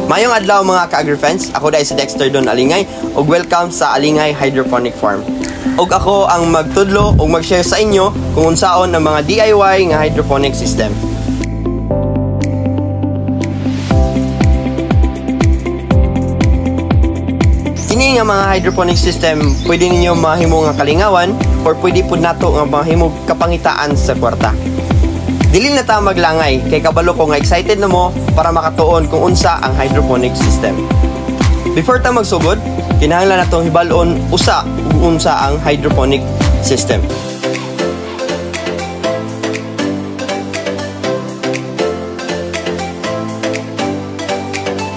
Mayong adlaw mga ka-agri-friends, ako dahil si Dexter Don Alingay ug welcome sa Alingay Hydroponic Farm. Ug ako ang magtudlo ug mag-share sa inyo kung unsaon ang mga DIY nga hydroponic system. Kini nga mga hydroponic system pwede ninyo mahimo nga kalingawan or pwede pud nato nga mahimo kapangitaan sa kwarta. Dili na ta maglangay kay kabalo ko nga excited na mo para makatuon kung unsa ang hydroponic system. Before ta magsugod, kinahanglan natong hibal-on usa ug unsa ang hydroponic system.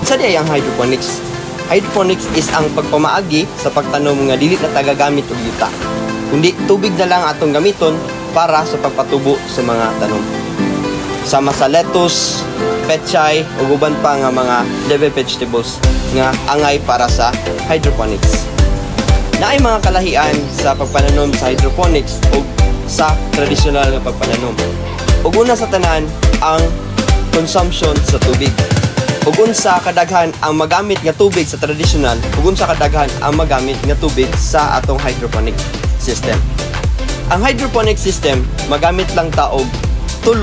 Sa diay ang hydroponics. Hydroponics is ang pagpamaagi sa pagtanom nga dili na tagagamit og yuta, kundi tubig na lang atong gamiton para sa pagpatubo sa mga tanom. Sama sa lettuce, pechay, o uban pa nga mga leafy vegetables nga angay para sa hydroponics. Naay mga kalahian sa pagpananom sa hydroponics o sa tradisyonal nga pagpananom. Ug una sa tanan ang consumption sa tubig. Ug unsa kadaghan ang magamit nga tubig sa tradisyonal, ug unsa kadaghan ang magamit nga tubig sa atong hydroponic system. Ang hydroponic system magamit lang ta og 3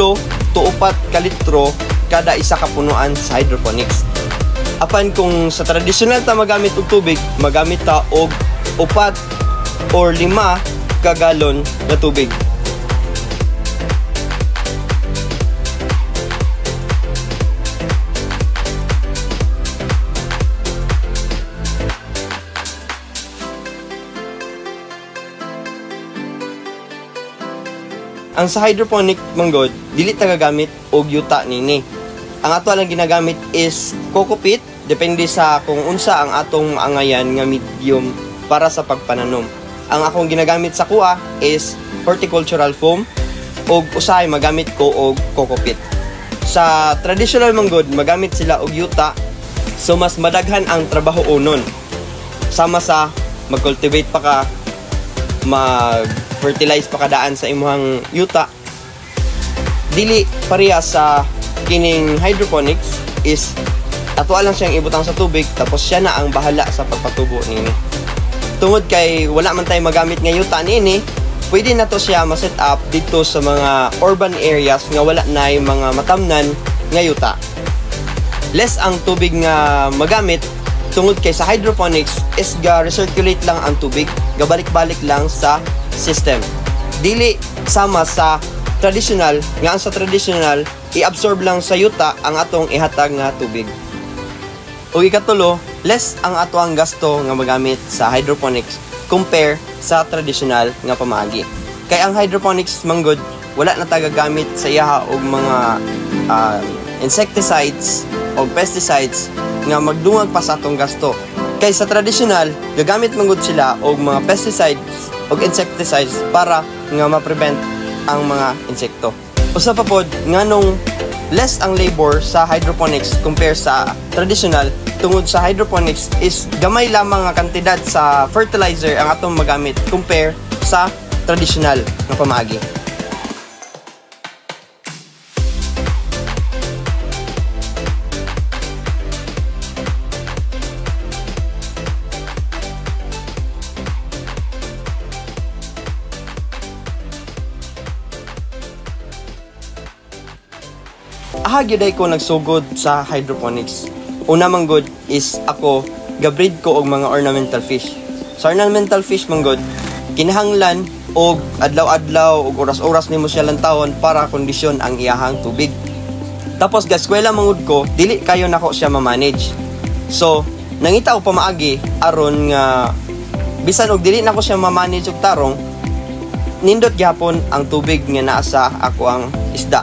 to 4 ka litro kada isa ka punuan sa hydroponics. Apan kung sa tradisyonal ta magamit og tubig, magamit ta og 4 or 5 ka galon na tubig. Ang sa hydroponic manggod, dili ta gagamit og yuta nini. Ang ato lang ginagamit is coco peat, depende sa kung unsa ang atong angayan nga medium para sa pagpananom. Ang akong ginagamit sa kuha is horticultural foam ug usahay magamit ko og coco peat. Sa traditional manggod, magamit sila og yuta, so mas madaghan ang trabaho unon. Sama sa mag-cultivate pa ka, fertilize pa kadaan sa imuhang yuta. Dili pareha sa kining hydroponics is ato lang siyang ibutang sa tubig tapos siya na ang bahala sa pagpatubo nini. Tungod kay wala man tay magamit nga yuta nini, pwede na to siya ma-set up dito sa mga urban areas nga wala nay mga matamnan nga yuta. Less ang tubig nga magamit tungod kay sa hydroponics is ga-recirculate lang ang tubig, gabalik-balik lang sa system. Dili sama sa traditional, nga ang sa traditional i-absorb lang sa yuta ang atong ihatag nga tubig. O ikatulo, less ang ato ang gasto nga magamit sa hydroponics compare sa traditional nga pamaagi. Kay ang hydroponics manggod wala na tagagamit sa iyaha og mga insecticides o pesticides nga magdungag pa sa atong gasto. Kay sa traditional, gagamit manggod sila og mga pesticides og insecticides para nga ma-prevent ang mga insekto. Usa pa pod nganong less ang labor sa hydroponics compare sa traditional, tungod sa hydroponics is gamay lamang nga kantidad sa fertilizer ang atong magamit compare sa traditional nga pamaagi. Gyuday ko nagsugod sa hydroponics. Una manggod is ako gabreed ko og mga ornamental fish. Sa ornamental fish manggod, kinahanglan og adlaw-adlaw og oras-oras nimo siya lantawon para kondisyon ang iyahang tubig. Tapos gaskwela manggod ko, dili kayo nako siya ma-manage. So, nangita ko pamaagi aron nga bisan og dili nako siya ma-manage og tarong, nindot gyapon ang tubig nga naa sa ako ang isda.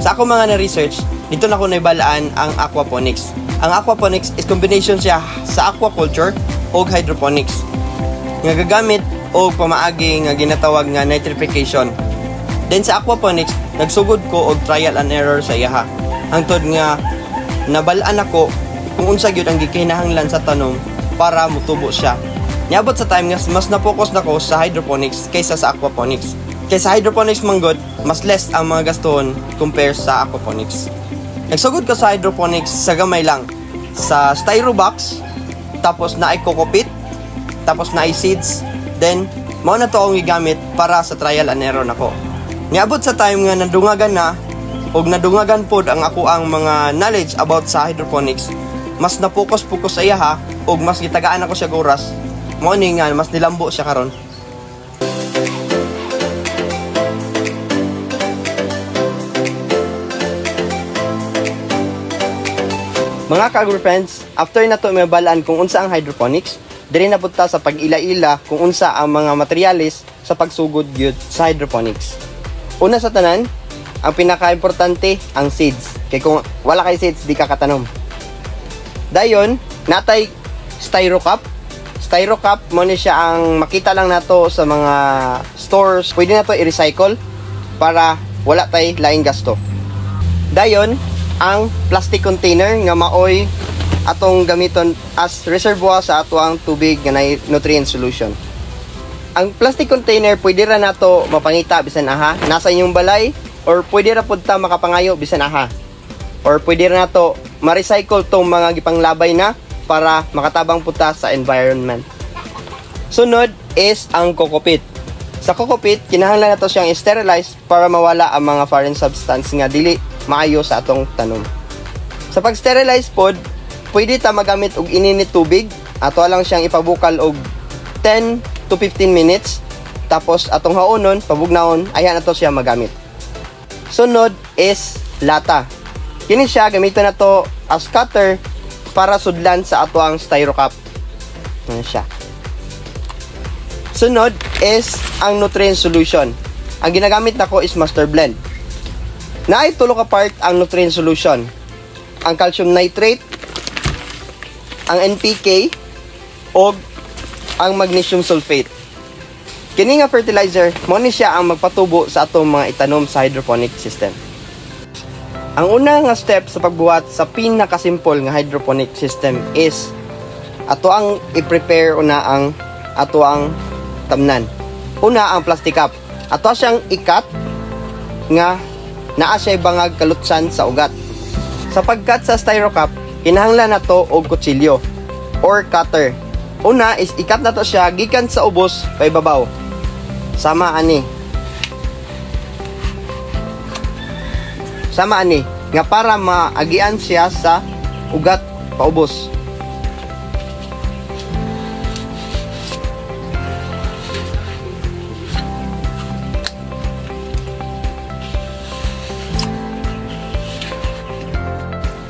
Sa ako mga na-research, dito na ko naibalaan ang aquaponics. Ang aquaponics is combination siya sa aquaculture o hydroponics. Nga gagamit o pamaagi nga ginatawag nga nitrification. Then sa aquaponics, nagsugod ko og trial and error sa iyaha. Hangtod nga nabalaan ako kung unsa gyud ang gikinahanglan sa tanom para mutubo siya. Niabot sa time nga mas na-focus na ko sa hydroponics kaysa sa aquaponics. Kaysa hydroponics manggod, mas less ang mga gaston compare sa aquaponics. Nagsugod ko sa hydroponics sa gamay lang. Sa styro box, tapos na ay kokopit, tapos na ay seeds, then mao na to akong gigamit para sa trial and error nako. Niabot sa time nga nadungagan na og nadungagan pod ang ako ang mga knowledge about sa hydroponics, mas na-focus sa iya ha, og mas gitagaan ako siya oras. Mao ni nga mas nilambo siya karon. Mga ka-agri-friends, after na to may balaan kung unsa ang hydroponics, diri na punta sa pag-ila-ila kung unsa ang mga materyales sa pagsugod gyud sa hydroponics. Una sa tanan, ang pinaka-importante ang seeds. Kay kung wala kay seeds, di ka katanom. Dayon, natay styro cup. Styro cup mo ni siya ang makita lang nato sa mga stores. Pwede na to i-recycle para wala tay laing gasto. Dayon, ang plastic container nga maoy atong gamiton as reservoir sa ato ang tubig nga nay nutrient solution. Ang plastic container pwede ra nato mapangita bisan aha nasa inyong balay, or pwede ra pud ta makapangayo bisan aha, or pwede ra nato ma-recycle tong mga gipanglabay na para makatabang pud ta sa environment. Sunod is ang kokopit. Sa kokopit kinahanglan nato siyang sterilize para mawala ang mga foreign substance nga dili maayo sa atong tanom. Sa pag-sterilize pod, pwede ta magamit og ininit tubig. Ato lang siyang ipabukal og 10 to 15 minutes. Tapos atong haonon, pabugnaon, ayan ato siya magamit. Sunod is lata. Kini siya gamiton nato as cutter para sudlan sa ato ang styro cup. Ano siya? Sunod is ang nutrient solution. Ang ginagamit nako is Master Blend. Naay tulo ka part ang nutrient solution. Ang calcium nitrate, ang NPK, o ang magnesium sulfate. Kini nga fertilizer, mo ni siya ang magpatubo sa atong mga itanom sa hydroponic system. Ang una nga step sa pagbuhat sa pinakasimple nga hydroponic system is ato ang i-prepare una ang ato ang tamnan. Una ang plastic cup. Ato siyang ikat nga naa siya bangag kalutsan sa ugat. Sa pagkat sa styro cup, kinahanglan nato og kutsilyo or cutter. Una is ikat nato siya gikan sa ubos paibabaw. Sama ani nga para maagian siya sa ugat paubos.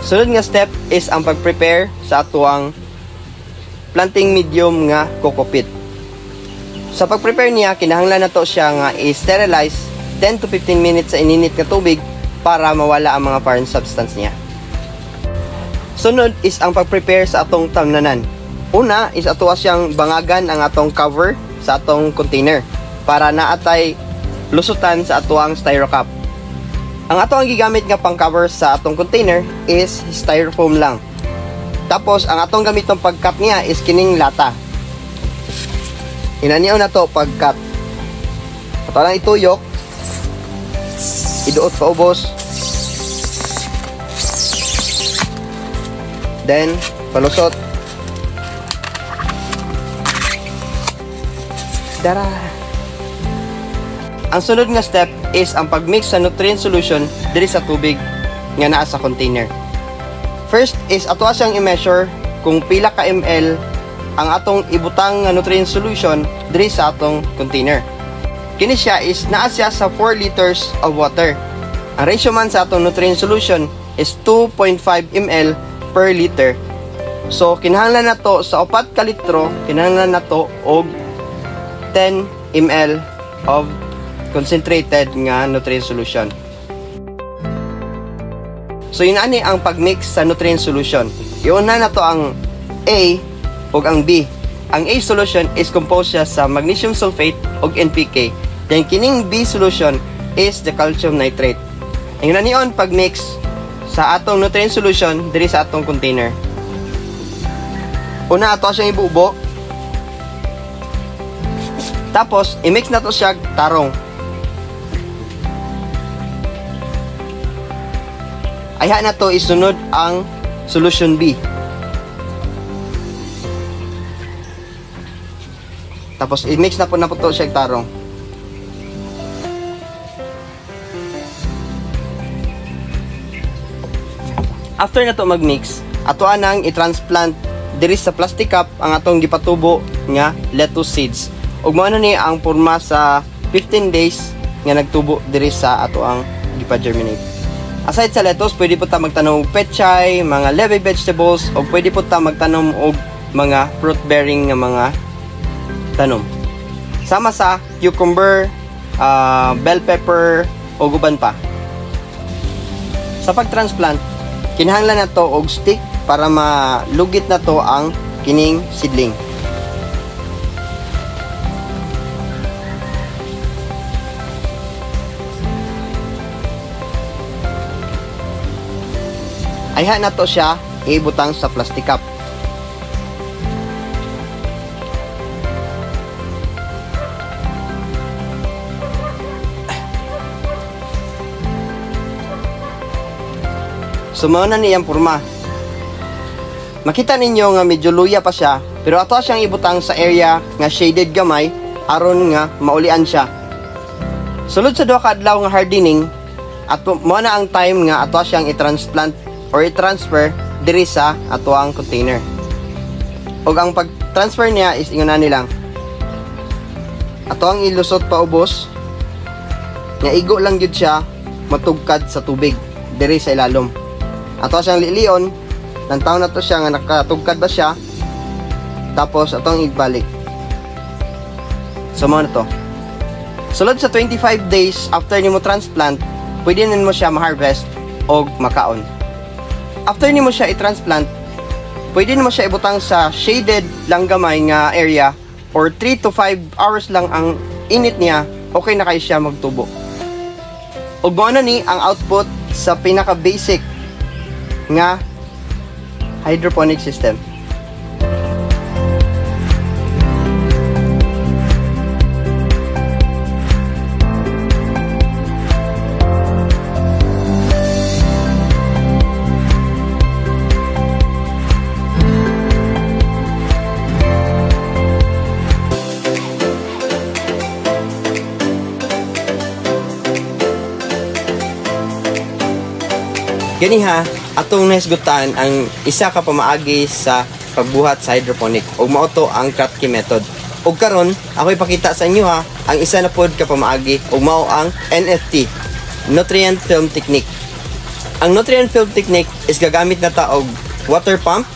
Sunod nga step is ang pag-prepare sa atuang planting medium nga kokopit. Sa pag-prepare niya, kinahanglan nato siya nga i-sterilize 10 to 15 minutes sa ininit nga tubig para mawala ang mga foreign substance niya. Sunod is ang pag-prepare sa atong tamnanan. Una is ato siyang bangagan ang atong cover sa atong container para naatay lusutan sa atuang styro cup. Ang ato ang gigamit nga pang-cover sa atong container is styrofoam lang. Tapos, ang atong gamitong pag-cut niya is kining lata. Inaniyaw na to pag-cut. Ato lang ituyok. Iduot pa ubos. Then, palusot. Tara! Ang sunod nga step is ang pagmix sa nutrient solution diri sa tubig nga naa sa container. First is ato siyang i-measure kung pila ka ml ang atong ibutang nga nutrient solution diri sa atong container. Kini siya is naa siya sa 4 liters of water. Ang ratio man sa atong nutrient solution is 2.5 ml per liter. So kinahanglan nato sa 4 ka litro, kinahanglan nato og 10 ml of concentrated nga nutrient solution. So yun ani ang pagmix sa nutrient solution. Iuna na to ang A ug ang B. Ang A solution is composed siya sa magnesium sulfate ug NPK. Then kining B solution is the calcium nitrate. Ang nanion pagmix sa atong nutrient solution diri sa atong container. Una ato siyang ibubo. Tapos i-mix na to siya tarong. Ayha na to isunod ang solution B. Tapos i-mix na po to siya tarong. After na to mag-mix, ato anang i-transplant diri sa plastic cup ang atong gipatubo nga lettuce seeds. Ug mao na ni ang porma sa 15 days nga nagtubo diri sa ato ang gipa-germinate. Aside sa lettuce, pwede po ta magtanom og pechay, mga leafy vegetables, o pwede po ta magtanom og mga fruit-bearing nga mga tanom. Sama sa cucumber, bell pepper, o uban pa. Sa pag-transplant, kinahanglan na to og stick para malugit na to ang kining seedling. Ayha na to siya ibutang sa plastic cup. Sumaw na niyang porma. Makita ninyo nga medyo luya pa siya, pero ato siyang ibutang sa area nga shaded gamay aron nga maulian siya. Sulod sa duha ka adlaw nga hardening, ato mo na ang time nga ato siyang i-transplant or i-transfer diri sa ato ang container. Og ang pag-transfer niya is inguna nilang ato ang ilusot pa ubos nga igo lang gyud siya matugkad sa tubig diri sa ilalom. Ato siyang lilion, nantaw na to siya nga nakatugkad ba siya, tapos atong ibalik. So mo na to. Sulod sa 25 days after nimo transplant, pwede na mo siya ma-harvest og makaon. After nimo siya i-transplant, pwede nimo siya ibutang sa shaded lang gamay nga area or 3 to 5 hours lang ang init niya, okay na kay siya magtubo. Ug mao na ni ang output sa pinaka basic nga hydroponic system. Gani ha, atong nahisgutan ang isa ka pamaagi sa pagbuhat sa hydroponic ug mao to ang Kratky method. Ug karon ako ipakita sa inyo ha ang isa na pod ka pamaagi ug mao ang NFT, nutrient film technique. Ang nutrient film technique is gagamit na ta og water pump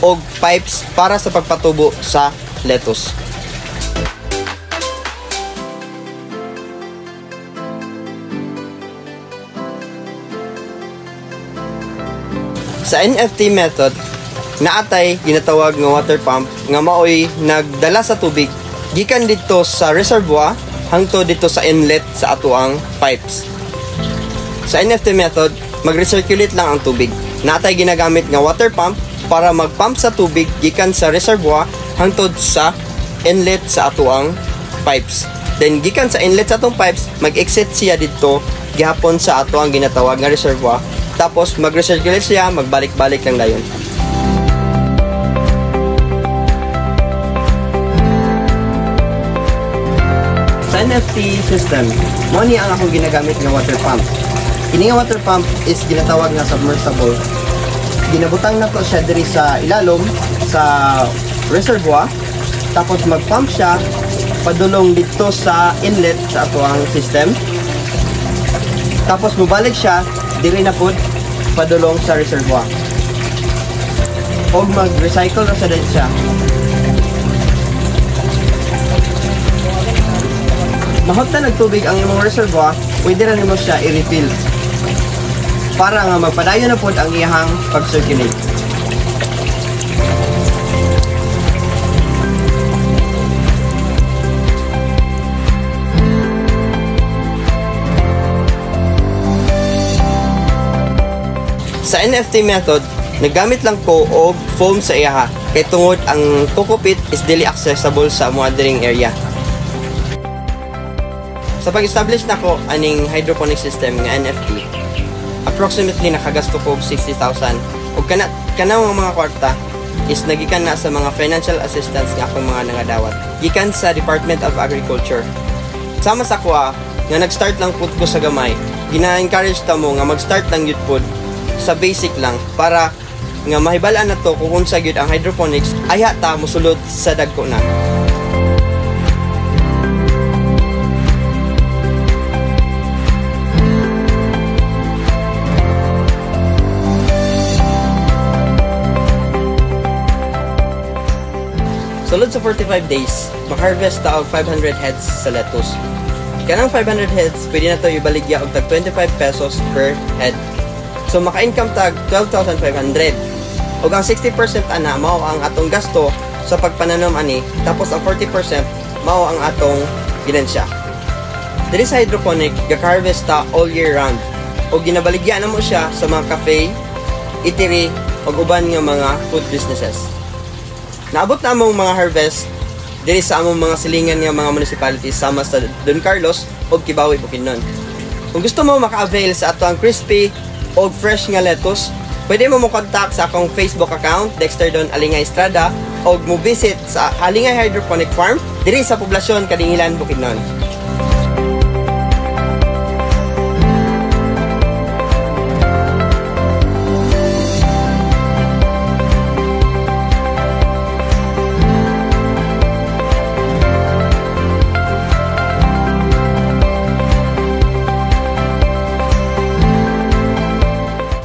og pipes para sa pagpatubo sa lettuce. Sa NFT method, naatay ginatawag nga water pump nga maoy nagdala sa tubig gikan dito sa reservoir hangtod dito sa inlet sa atoang pipes. Sa NFT method, mag-recirculate lang ang tubig. Naatay ginagamit nga water pump para mag-pump sa tubig gikan sa reservoir hangtod sa inlet sa atoang pipes. Then gikan sa inlet sa atong pipes, mag-exit siya dito gihapon sa atoang ginatawag nga reservoir. Tapos mag-recirculate siya, magbalik-balik lang dayon. Sa NFT system, mo ni ang akong ginagamit nga water pump. Ini nga water pump is ginatawag nga submersible. Ginabutang na ko siya diri sa ilalom sa reservoir. Tapos mag-pump siya padulong dito sa inlet sa atoang system. Tapos mubalik siya diri na pod padulong sa reservoir. Og mag-recycle ra sa din siya. Mahot na nagtubig ang imong reservoir, pwede ra nimo siya i-refill. Para nga magpadayon na pod ang iyang pag-circulate. Sa NFT method, naggamit lang ko og foam sa iyaha kay tungod ang coco pit is dili accessible sa mothering area. Sa pag-establish nako aning hydroponic system nga NFT, approximately nakagasto ko og 60,000 ug kana mga kwarta is nagikan na sa mga financial assistance nga akong mga nangadawat gikan sa Department of Agriculture. Sama sa kuha nga nag-start lang pud ko sa gamay, gina-encourage ta mo nga mag-start lang gyud pud sa basic lang para nga mahibal-an na to kung unsa gyud ang hydroponics aya ta mosulod sa dagko na. Sulod sa 45 days, maka-harvest ta og 500 heads sa lettuce. Kanang 500 heads, pwede na to ibaligya og tag 25 pesos per head. So maka-income tag 12,500. Og ang 60% ana mao ang atong gasto sa pagpananom ani, tapos ang 40% mao ang atong ginansya. Diri sa hydroponic, gaka-harvest ta all year round. Og ginabaligya na mo siya sa mga cafe, eatery, og uban nga mga food businesses. Naabot na among mga harvest diri sa among mga silingan nga mga municipalities sama sa Don Carlos o Kibawe, Bukidnon. Kung gusto mo maka-avail sa ato ang crispy o fresh nga lettuce, pwede mo contact sa akong Facebook account, Dexter Don Alingay Estrada, o mo visit sa Alingay Hydroponic Farm diri sa poblasyon Kadingilan, Bukidnon.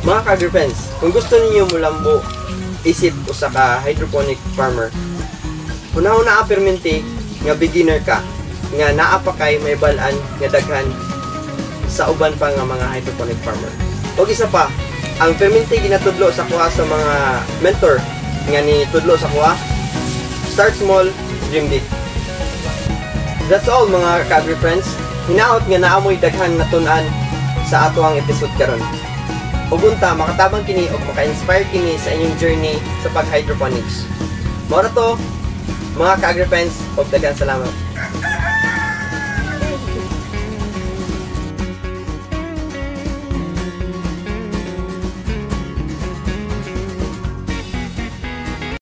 Mga ka-agrifriends, kung gusto niyo mulambo isip usa ka hydroponic farmer, una-una perminti nga beginner ka, nga naa pa kay may balaan nga daghan sa uban pa nga mga hydroponic farmer. O isa pa, ang perminti ginatudlo sa kuha sa mga mentor nga ni tudlo sa kuha, start small, dream big. That's all mga ka-agrifriends. Hinaot nga naamoy daghan natun-an sa ato ang episode karon. Ug unta makatabang kini og maka-inspire kini sa inyong journey sa pag-hydroponics. Mao ra to mga ka-agrifriends, og daghang salamat.